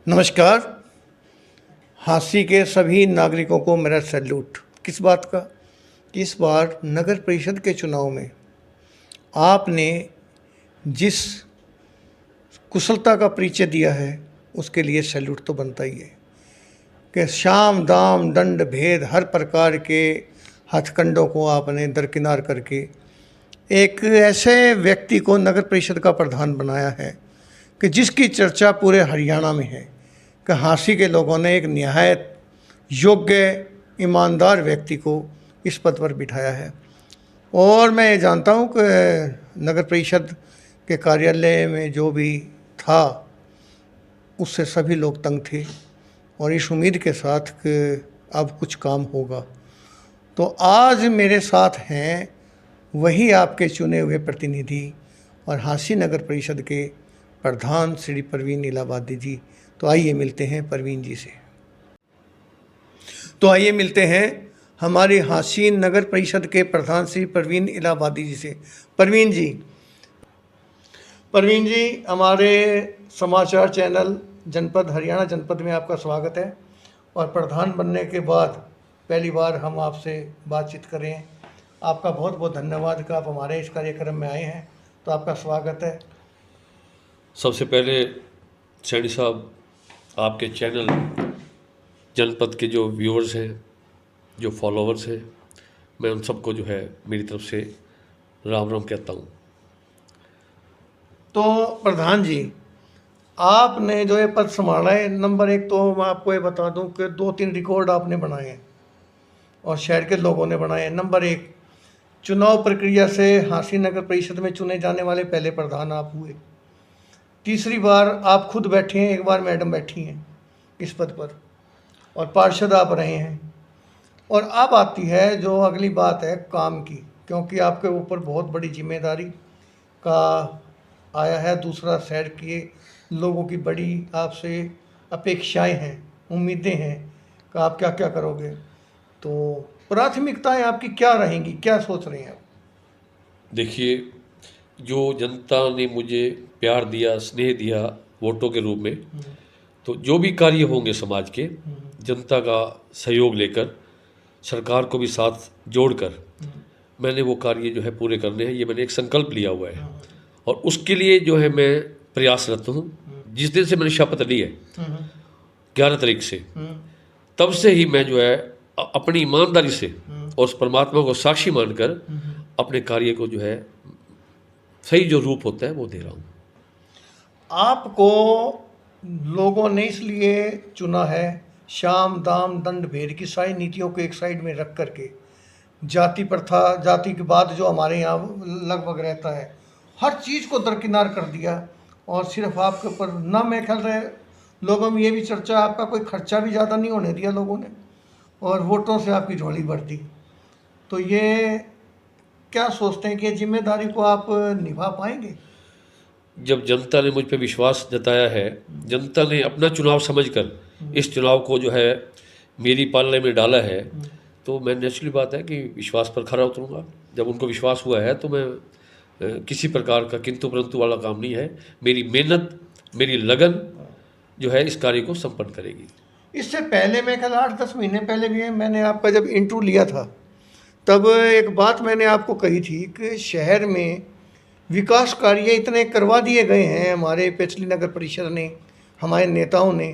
नमस्कार। हांसी के सभी नागरिकों को मेरा सैल्यूट। किस बात का? इस बार नगर परिषद के चुनाव में आपने जिस कुशलता का परिचय दिया है उसके लिए सैल्यूट तो बनता ही है कि शाम दाम दंड भेद हर प्रकार के हथकंडों को आपने दरकिनार करके एक ऐसे व्यक्ति को नगर परिषद का प्रधान बनाया है कि जिसकी चर्चा पूरे हरियाणा में है कि हांसी के लोगों ने एक निहायत योग्य ईमानदार व्यक्ति को इस पद पर बिठाया है। और मैं ये जानता हूँ कि नगर परिषद के कार्यालय में जो भी था उससे सभी लोग तंग थे और इस उम्मीद के साथ कि अब कुछ काम होगा। तो आज मेरे साथ हैं वही आपके चुने हुए प्रतिनिधि और हांसी नगर परिषद के प्रधान श्री परवीन इलाहाबादी जी। तो आइए मिलते हैं परवीन जी से। तो आइए मिलते हैं हमारे हांसी नगर परिषद के प्रधान श्री परवीन इलाहाबादी जी से। परवीन जी, हमारे समाचार चैनल जनपद हरियाणा जनपद में आपका स्वागत है। और प्रधान बनने के बाद पहली बार हम आपसे बातचीत करें। आपका बहुत बहुत धन्यवाद कि आप हमारे इस कार्यक्रम में आए हैं। तो आपका स्वागत है। सबसे पहले सैनी साहब, आपके चैनल जनपद के जो व्यूअर्स हैं, जो फॉलोअर्स हैं, मैं उन सबको जो है मेरी तरफ से राम राम कहता हूँ। तो प्रधान जी, आपने जो ये पद संभाला है, नंबर एक तो मैं आपको ये बता दूं कि 2-3 रिकॉर्ड आपने बनाए हैं और शहर के लोगों ने बनाए हैं। नंबर एक, चुनाव प्रक्रिया से हांसी नगर परिषद में चुने जाने वाले पहले प्रधान आप हुए। तीसरी बार आप खुद बैठे हैं, एक बार मैडम बैठी हैं इस पद पर, और पार्षद आप रहे हैं। और अब आती है जो अगली बात है काम की, क्योंकि आपके ऊपर बहुत बड़ी जिम्मेदारी का आया है। दूसरा, शहर के लोगों की बड़ी आपसे अपेक्षाएं हैं, उम्मीदें हैं कि आप क्या क्या करोगे। तो प्राथमिकताएं आपकी क्या रहेंगी, क्या सोच रहे हैं आप? देखिए, जो जनता ने मुझे प्यार दिया, स्नेह दिया वोटों के रूप में, तो जो भी कार्य होंगे समाज के, जनता का सहयोग लेकर, सरकार को भी साथ जोड़कर मैंने वो कार्य जो है पूरे करने हैं। ये मैंने एक संकल्प लिया हुआ है और उसके लिए जो है मैं प्रयासरत हूँ। जिस दिन से मैंने शपथ ली है 11 तारीख से, तब से ही मैं जो है अपनी ईमानदारी से और उस परमात्मा को साक्षी मानकर अपने कार्य को जो है सही जो रूप होता है वो दे रहा हूँ। आपको लोगों ने इसलिए चुना है, शाम दाम दंड भेद की सारी नीतियों को एक साइड में रख करके, जाति प्रथा, जाति के बाद जो हमारे यहाँ लगभग रहता है, हर चीज़ को दरकिनार कर दिया। और सिर्फ आपके ऊपर ना, मैं ख्याल रहे लोगों में ये भी चर्चा, आपका कोई खर्चा भी ज़्यादा नहीं होने दिया लोगों ने, और वोटों से आपकी झोली भर दी। तो ये क्या सोचते हैं कि जिम्मेदारी को आप निभा पाएंगे? जब जनता ने मुझ पर विश्वास जताया है, जनता ने अपना चुनाव समझकर इस चुनाव को जो है मेरी पालने में डाला है, तो मैं नेचुरली बात है कि विश्वास पर खरा उतरूँगा। जब उनको विश्वास हुआ है तो मैं किसी प्रकार का किंतु परंतु वाला काम नहीं है। मेरी मेहनत, मेरी लगन जो है इस कार्य को संपन्न करेगी। इससे पहले मैं कल 8-10 महीने पहले भी मैंने आपका जब इंटरव्यू लिया था, तब एक बात मैंने आपको कही थी कि शहर में विकास कार्य इतने करवा दिए गए हैं हमारे पिछली नगर परिषद ने, हमारे नेताओं ने,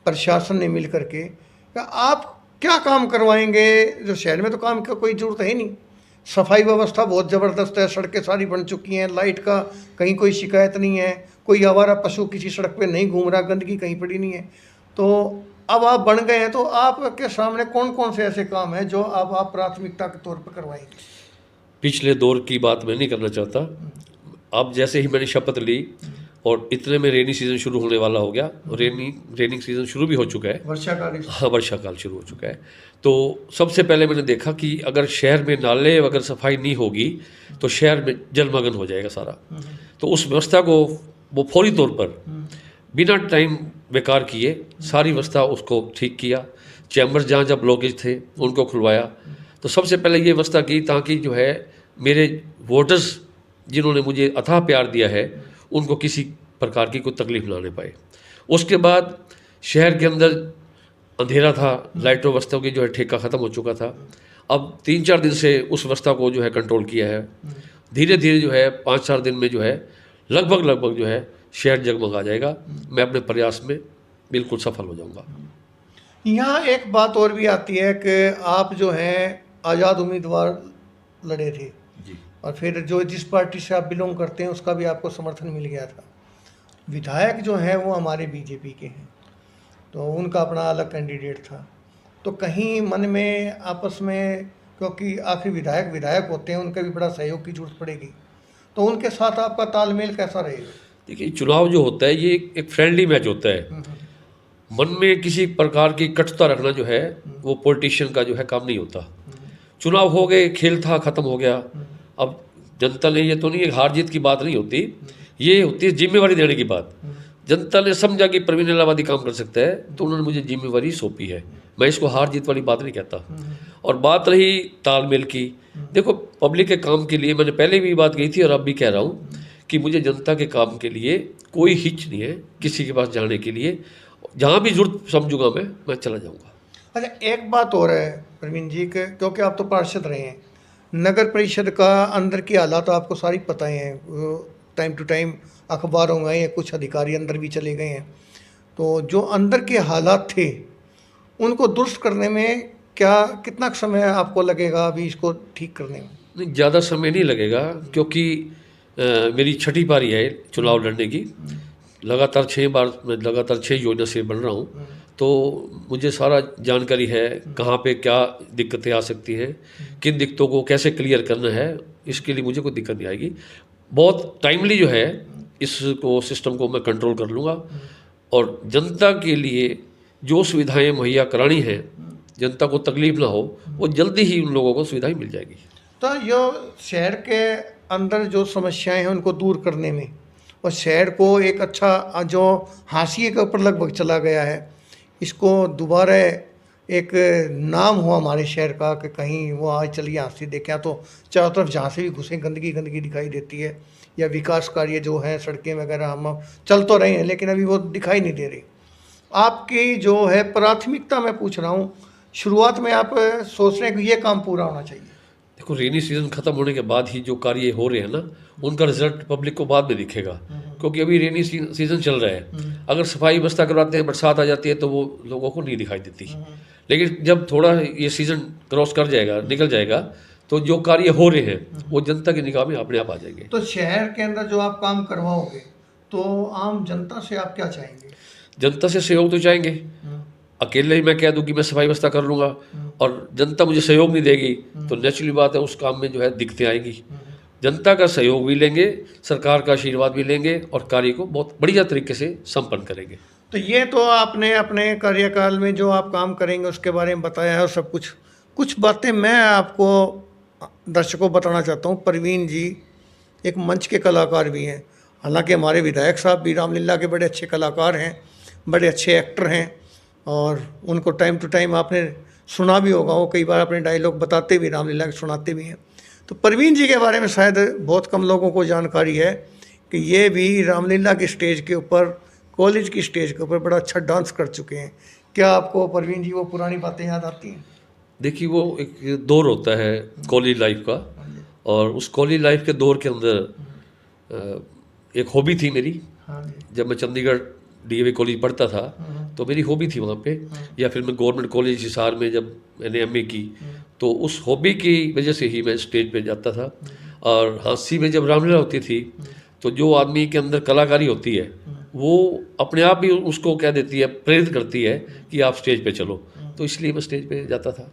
प्रशासन ने मिल करके, कि आप क्या काम करवाएंगे? जो शहर में तो काम का कोई ज़रूरत है ही नहीं। सफाई व्यवस्था बहुत ज़बरदस्त है, सड़कें सारी बन चुकी हैं, लाइट का कहीं कोई शिकायत नहीं है, कोई आवारा पशु किसी सड़क पे नहीं घूम रहा, गंदगी कहीं पड़ी नहीं है। तो अब आप बन गए हैं, तो आपके सामने कौन कौन से ऐसे काम हैं जो अब आप प्राथमिकता के तौर पर करवाएंगे? पिछले दौर की बात मैं नहीं करना चाहता। अब जैसे ही मैंने शपथ ली और इतने में रेनी सीज़न शुरू होने वाला हो गया, रेनिंग सीज़न शुरू भी हो चुका है, वर्षा काल। हाँ, वर्षा काल शुरू हो चुका है। तो सबसे पहले मैंने देखा कि अगर शहर में नाले अगर सफाई नहीं होगी तो शहर में जलमग्न हो जाएगा सारा। तो उस व्यवस्था को वो फौरी तौर पर बिना टाइम बेकार किए सारी व्यवस्था उसको ठीक किया। चैम्बर्स जहाँ जहाँ ब्लॉकेज थे उनको खुलवाया। तो सबसे पहले ये व्यवस्था की ताकि जो है मेरे वोटर्स जिन्होंने मुझे अथाह प्यार दिया है उनको किसी प्रकार की कोई तकलीफ ना आने पाए। उसके बाद शहर के अंदर अंधेरा था, लाइटों व्यवस्था की जो है ठेका ख़त्म हो चुका था। अब 3-4 दिन से उस व्यवस्था को जो है कंट्रोल किया है। धीरे धीरे जो है 5-4 दिन में जो है लगभग जो है शहर जगमगा जाएगा। मैं अपने प्रयास में बिल्कुल सफल हो जाऊंगा। यहाँ एक बात और भी आती है कि आप जो हैं आज़ाद उम्मीदवार लड़े थे जी और फिर जो जिस पार्टी से आप बिलोंग करते हैं उसका भी आपको समर्थन मिल गया था। विधायक जो हैं वो हमारे बीजेपी के हैं, तो उनका अपना अलग कैंडिडेट था। तो कहीं मन में आपस में, क्योंकि आखिर विधायक विधायक होते हैं, उनका भी बड़ा सहयोग की जरूरत पड़ेगी, तो उनके साथ आपका तालमेल कैसा रहेगा? देखिए, चुनाव जो होता है ये एक फ्रेंडली मैच होता है। मन में किसी प्रकार की कटुता रखना जो है वो पॉलिटिशियन का जो है काम नहीं होता। चुनाव हो गए, खेल था, ख़त्म हो गया। अब जनता ने, ये तो नहीं, एक हार जीत की बात नहीं होती, ये होती है जिम्मेवारी देने की बात। जनता ने समझा कि प्रवीण इलाहाबादी काम कर सकता है तो उन्होंने मुझे जिम्मेवारी सौंपी है। मैं इसको हार जीत वाली बात नहीं कहता। और बात रही तालमेल की, देखो पब्लिक के काम के लिए मैंने पहले भी बात कही थी और अब भी कह रहा हूँ कि मुझे जनता के काम के लिए कोई हिच नहीं है किसी के पास जाने के लिए। जहाँ भी जरूरत समझूंगा मैं चला जाऊँगा। अच्छा, एक बात और है प्रवीण जी के, क्योंकि आप तो पार्षद रहे हैं, नगर परिषद का अंदर की हालात आपको सारी पता ही हैं। टाइम टू टाइम अखबारों में या कुछ अधिकारी अंदर भी चले गए हैं, तो जो अंदर के हालात थे उनको दुरुस्त करने में कितना समय आपको लगेगा अभी इसको ठीक करने में? नहीं, ज़्यादा समय नहीं लगेगा, क्योंकि मेरी छठी पारी है चुनाव लड़ने की। लगातार 6 बार मैं लगातार 6 योजना से बन रहा हूँ, तो मुझे सारा जानकारी है कहाँ पे क्या दिक्कतें आ सकती हैं, किन दिक्कतों को कैसे क्लियर करना है। इसके लिए मुझे कोई दिक्कत नहीं आएगी। बहुत टाइमली जो है इसको सिस्टम को मैं कंट्रोल कर लूँगा और जनता के लिए जो सुविधाएं मुहैया करानी है, जनता को तकलीफ ना हो, वो जल्दी ही उन लोगों को सुविधाएं मिल जाएगी। तो यो शहर के अंदर जो समस्याएं हैं उनको दूर करने में, और शहर को एक अच्छा जो हाशिए के ऊपर लगभग चला गया है, इसको दोबारा एक नाम हो हमारे शहर का कि कहीं वो आज चलिए हांसी देखें, तो चारों तरफ जहाँ से भी घुसे गंदगी गंदगी दिखाई देती है, या विकास कार्य जो है सड़कें वगैरह हम चल तो रहे हैं लेकिन अभी वो दिखाई नहीं दे रही। आपकी जो है प्राथमिकता मैं पूछ रहा हूँ, शुरुआत में आप सोच रहे हैं कि ये काम पूरा होना चाहिए? देखो, रेनी सीजन खत्म होने के बाद ही जो कार्य हो रहे हैं ना, उनका रिजल्ट पब्लिक को बाद में दिखेगा, क्योंकि अभी रेनी सीजन चल रहा है। अगर सफाई व्यवस्था करवाते हैं, बरसात आ जाती है, तो वो लोगों को नहीं दिखाई देती। लेकिन जब थोड़ा ये सीजन क्रॉस कर जाएगा, निकल जाएगा, तो जो कार्य हो रहे हैं वो जनता की निगाह में अपने आप आ जाएंगे। तो शहर के अंदर जो आप काम करवाओगे तो आम जनता से आप क्या चाहेंगे? जनता से सहयोग तो चाहेंगे। अकेले ही मैं कह दूं कि मैं सफाई व्यवस्था कर लूँगा और जनता मुझे सहयोग नहीं देगी, तो नेचुरली बात है उस काम में जो है दिक्कतें आएंगी। जनता का सहयोग भी लेंगे, सरकार का आशीर्वाद भी लेंगे और कार्य को बहुत बढ़िया तरीके से संपन्न करेंगे। तो ये तो आपने अपने कार्यकाल में जो आप काम करेंगे उसके बारे में बताया है और सब कुछ। कुछ बातें मैं आपको दर्शकों बताना चाहता हूँ। प्रवीण जी एक मंच के कलाकार भी हैं, हालांकि हमारे विधायक साहब भी रामलीला के बड़े अच्छे कलाकार हैं, बड़े अच्छे एक्टर हैं, और उनको टाइम टू टाइम आपने सुना भी होगा, वो कई बार अपने डायलॉग बताते भी, रामलीला के सुनाते भी हैं। तो प्रवीण जी के बारे में शायद बहुत कम लोगों को जानकारी है कि ये भी रामलीला की स्टेज के ऊपर, कॉलेज की स्टेज के ऊपर बड़ा अच्छा डांस कर चुके हैं। क्या आपको प्रवीण जी वो पुरानी बातें याद आती हैं? देखिए, वो एक दौर होता है कॉलेज लाइफ का, और उस कॉलेज लाइफ के दौर के अंदर एक हॉबी थी मेरी। जब मैं चंडीगढ़ डीएवी कॉलेज पढ़ता था तो मेरी हॉबी थी वहाँ पे, या फिर मैं गवर्नमेंट कॉलेज हिसार में जब मैंने एमए की, तो उस हॉबी की वजह से ही मैं स्टेज पे जाता था। और हांसी में जब रामलीला होती थी तो जो आदमी के अंदर कलाकारी होती है वो अपने आप ही उसको कह देती है, प्रेरित करती है कि आप स्टेज पे चलो, तो इसलिए मैं स्टेज पे जाता था।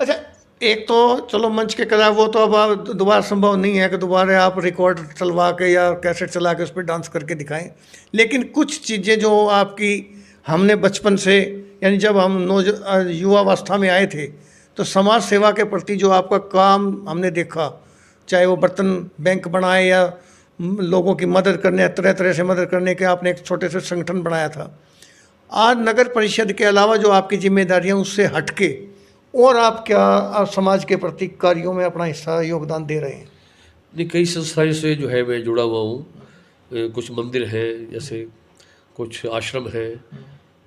अच्छा, एक तो चलो मंच के कला, वो तो अब दोबारा संभव नहीं है कि दोबारा आप रिकॉर्ड चलवा के या कैसेट चला के उस पर डांस करके दिखाएं, लेकिन कुछ चीज़ें जो आपकी हमने बचपन से, यानी जब हम युवावस्था में आए थे, तो समाज सेवा के प्रति जो आपका काम हमने देखा, चाहे वो बर्तन बैंक बनाए या लोगों की मदद करने, तरह तरह से मदद करने के आपने एक छोटे से संगठन बनाया था। आज नगर परिषद के अलावा जो आपकी जिम्मेदारियां उससे हटके और आप क्या समाज के प्रति कार्यों में अपना हिस्सा योगदान दे रहे हैं? नहीं, कई संस्थाएं से जो है मैं जुड़ा हुआ हूँ। कुछ मंदिर हैं, जैसे कुछ आश्रम हैं,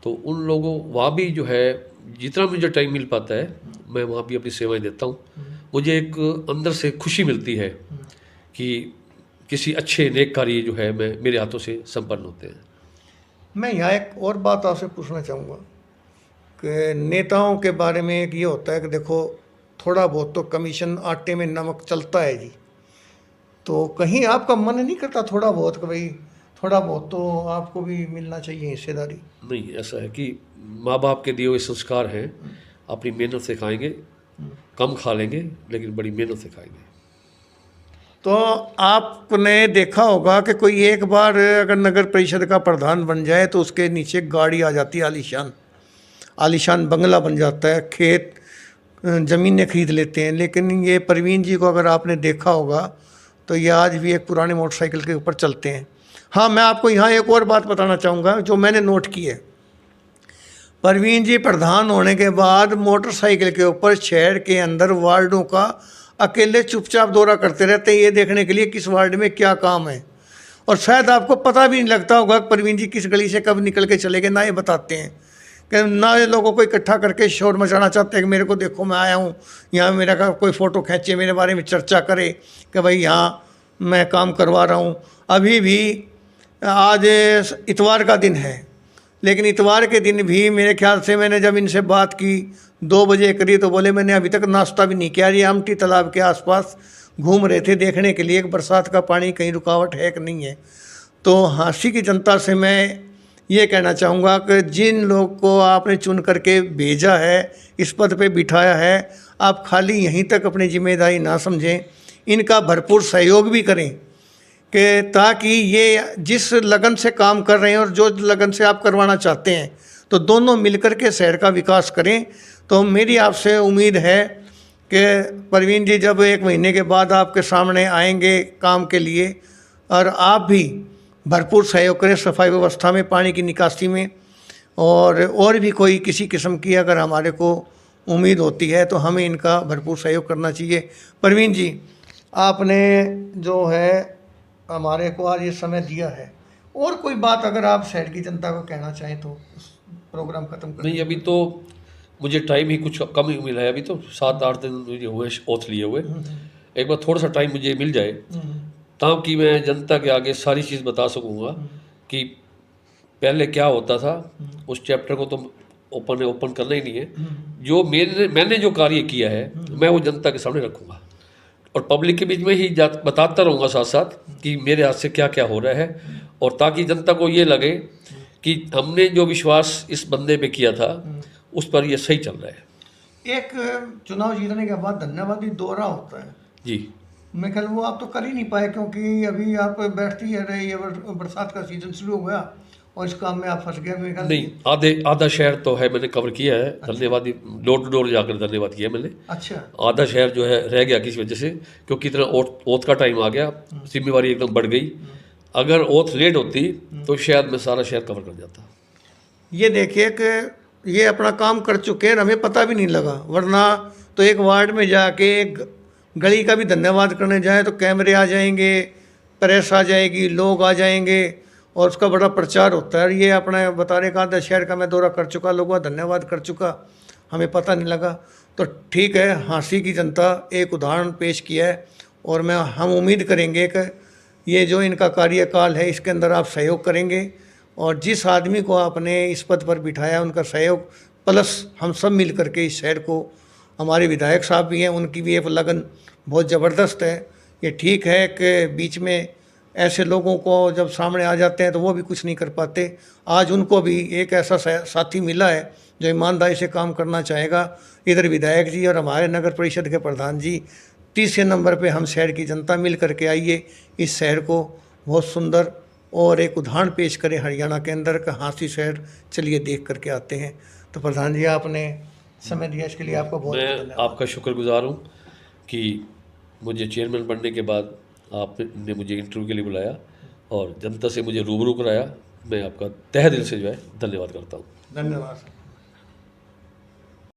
तो उन लोगों वहाँ भी जो है जितना मुझे टाइम मिल पाता है मैं वहाँ भी अपनी सेवाएं देता हूँ। मुझे एक अंदर से खुशी मिलती है कि किसी अच्छे नेक कार्य जो है मैं मेरे हाथों से संपन्न होते हैं। मैं यहाँ एक और बात आपसे पूछना चाहूँगा कि नेताओं के बारे में एक ये होता है कि देखो थोड़ा बहुत तो कमीशन आटे में नमक चलता है जी, तो कहीं आपका मन नहीं करता थोड़ा बहुत कि भाई थोड़ा बहुत तो आपको भी मिलना चाहिए हिस्सेदारी? नहीं, ऐसा है कि माँ बाप के दिए हुए संस्कार हैं, अपनी मेहनत से खाएंगे, कम खा लेंगे लेकिन बड़ी मेहनत से खाएंगे। तो आपने देखा होगा कि कोई एक बार अगर नगर परिषद का प्रधान बन जाए तो उसके नीचे गाड़ी आ जाती है, आलीशान आलीशान बंगला बन जाता है, खेत ज़मीनें खरीद लेते हैं। लेकिन ये परवीन जी को अगर आपने देखा होगा तो ये आज भी एक पुराने मोटरसाइकिल के ऊपर चलते हैं। हाँ, मैं आपको यहाँ एक और बात बताना चाहूँगा जो मैंने नोट की है। परवीन जी प्रधान होने के बाद मोटरसाइकिल के ऊपर शहर के अंदर वार्डों का अकेले चुपचाप दौरा करते रहते हैं, ये देखने के लिए किस वार्ड में क्या काम है। और शायद आपको पता भी नहीं लगता होगा कि परवीन जी किस गली से कब निकल के चले गए, ना ये बताते हैं कि ना ये लोगों को इकट्ठा करके शोर मचाना चाहते हैं कि मेरे को देखो मैं आया हूँ यहाँ, मेरा का कोई फ़ोटो खींचे, मेरे बारे में चर्चा करे कि भाई यहाँ मैं काम करवा रहा हूँ। अभी भी आज इतवार का दिन है, लेकिन इतवार के दिन भी मेरे ख्याल से मैंने जब इनसे बात की 2 बजे करीब तो बोले मैंने अभी तक नाश्ता भी नहीं किया। ये आमटी तालाब के आसपास घूम रहे थे देखने के लिए कि बरसात का पानी कहीं रुकावट है कि नहीं है। तो हांसी की जनता से मैं ये कहना चाहूँगा कि जिन लोग को आपने चुन करके भेजा है, इस पद पे बिठाया है, आप खाली यहीं तक अपनी जिम्मेदारी ना समझें, इनका भरपूर सहयोग भी करें कि ताकि ये जिस लगन से काम कर रहे हैं और जो लगन से आप करवाना चाहते हैं तो दोनों मिलकर के शहर का विकास करें। तो मेरी आपसे उम्मीद है कि परवीन जी जब 1 महीने के बाद आपके सामने आएंगे काम के लिए और आप भी भरपूर सहयोग करें सफाई व्यवस्था में, पानी की निकासी में, और भी कोई किसी किस्म की अगर हमारे को उम्मीद होती है तो हमें इनका भरपूर सहयोग करना चाहिए। परवीन जी, आपने जो है हमारे को आज ये समय दिया है, और कोई बात अगर आप शहर की जनता को कहना चाहें तो उस प्रोग्राम खत्म कर। नहीं, अभी तो मुझे टाइम ही कुछ कम ही मिला है, अभी तो 7-8 दिन मुझे हुए ओथ लिए हुए। एक बार थोड़ा सा टाइम मुझे मिल जाए ताकि मैं जनता के आगे सारी चीज़ बता सकूँगा कि पहले क्या होता था। उस चैप्टर को तो ओपन करना ही नहीं है। जो मैंने जो कार्य किया है मैं वो जनता के सामने रखूँगा और पब्लिक के बीच में ही बताता रहूँगा साथ साथ कि मेरे हाथ से क्या क्या हो रहा है, और ताकि जनता को ये लगे कि हमने जो विश्वास इस बंदे पे किया था उस पर ये सही चल रहा है। एक चुनाव जीतने के बाद धन्यवादी दौरा होता है जी, मैं ख्याल वो आप तो कर ही नहीं पाए क्योंकि अभी आप बैठती है रही, बरसात का सीजन शुरू हो गया और इस काम में आप फंस गए। मेरे ख्याल नहीं, आधा शहर तो है मैंने कवर किया है। अच्छा। धन्यवादी डोर टू डोर जाकर धन्यवाद किया मैंने। अच्छा। आधा शहर जो है रह गया किसी वजह से, क्योंकि इतना ओथ का टाइम आ गया, जिम्मेवारी एकदम बढ़ गई। अगर ओथ लेट होती तो शायद मैं सारा शहर कवर कर जाता। ये देखिए कि ये अपना काम कर चुके हैं, हमें पता भी नहीं लगा, वरना तो एक वार्ड में जाके गली का भी धन्यवाद करने जाए तो कैमरे आ जाएंगे, प्रेस आ जाएगी, लोग आ जाएंगे और उसका बड़ा प्रचार होता है। ये अपना बताने का आधा शहर का मैं दौरा कर चुका, लोगों का धन्यवाद कर चुका, हमें पता नहीं लगा। तो ठीक है, हांसी की जनता एक उदाहरण पेश किया है और हम उम्मीद करेंगे कि ये जो इनका कार्यकाल है इसके अंदर आप सहयोग करेंगे और जिस आदमी को आपने इस पद पर बिठाया उनका सहयोग प्लस हम सब मिल करके इस शहर को, हमारे विधायक साहब भी हैं, उनकी भी एक लगन बहुत ज़बरदस्त है। ये ठीक है कि बीच में ऐसे लोगों को जब सामने आ जाते हैं तो वो भी कुछ नहीं कर पाते। आज उनको भी एक ऐसा साथी मिला है जो ईमानदारी से काम करना चाहेगा। इधर विधायक जी और हमारे नगर परिषद के प्रधान जी, तीसरे नंबर पे हम शहर की जनता मिल करके आइए इस शहर को बहुत सुंदर और एक उदाहरण पेश करें हरियाणा के अंदर का हांसी शहर। चलिए देख करके आते हैं। तो प्रधान जी, आपने समय दिया इसके लिए आपका बहुत मैं धन्यवाद। आपका शुक्रगुजार हूँ कि मुझे चेयरमैन बनने के बाद आपने मुझे इंटरव्यू के लिए बुलाया और जनता से मुझे रूबरू कराया। मैं आपका तहे दिल से जो है धन्यवाद करता हूँ। धन्यवाद।